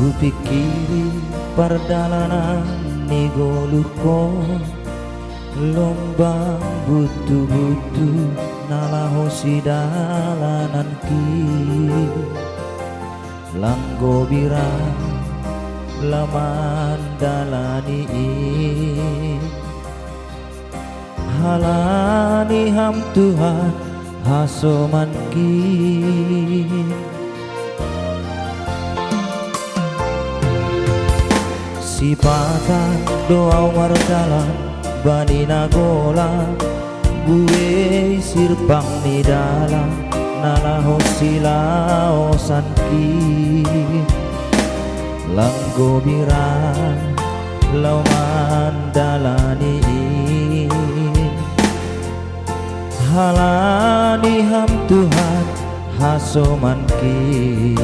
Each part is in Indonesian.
Kupikiri perjalanan ni golukon lombang butuh-butuh nalaho si dalanan ki langgo birang laman dalani halani ham Tuhan hasoman ki sipatan doa wardalan bani nagola gue sirpang ni dalam nalaho silao sanki langgo birang lauman dalani halani ham Tuhan hasoman ki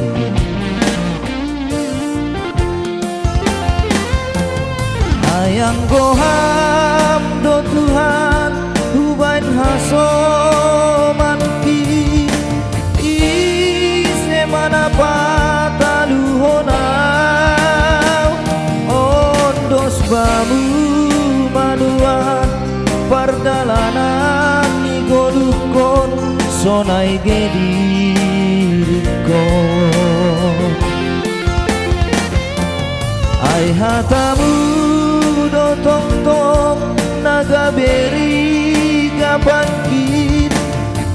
ayang goham do Tuhan hubain hasoman ki ise mana pataluhonau ondos bamu manuan pardalanan ni golukon sonai gedirikon ai hatamu do tong-tong naga beri kapan kit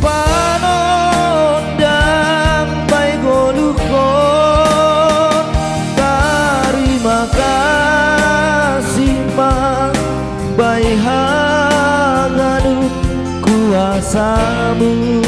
panondang bai golukon terima kasih mang bai hanganu kuasamu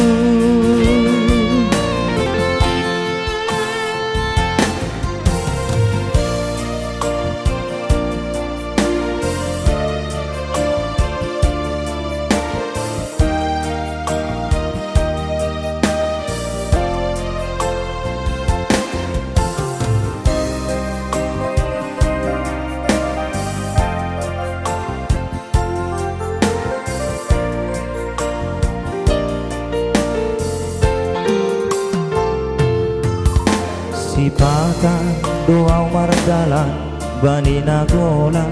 sipatan doa mardalan bani nagola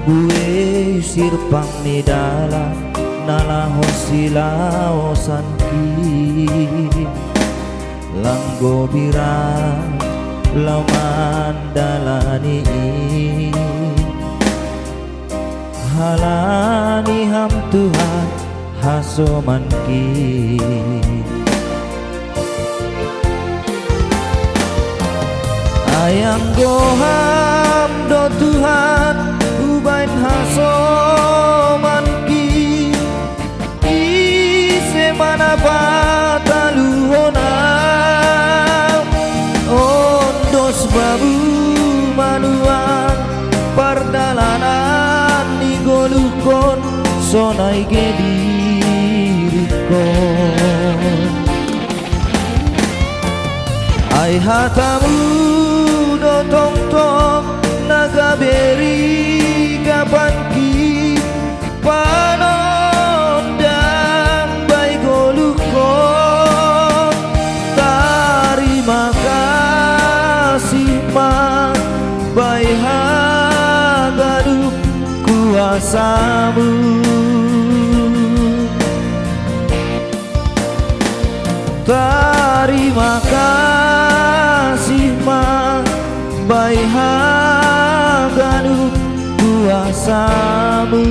gue sirpang ni dalam nalaho silao sanki langgo birang lauman dalani halani ham Tuhan hasoman ki ayang goham do Tuhan ubain hasoman ki ise mana pataluhonau ondos babu manuan pardalanan ni golukon sonai gedirikon ai hatamu do tong-tong naga beri kapan ki panondang bai golukon terima kasih mang bai hagadu kuasamu terima kasih mang bai haganu kuasamu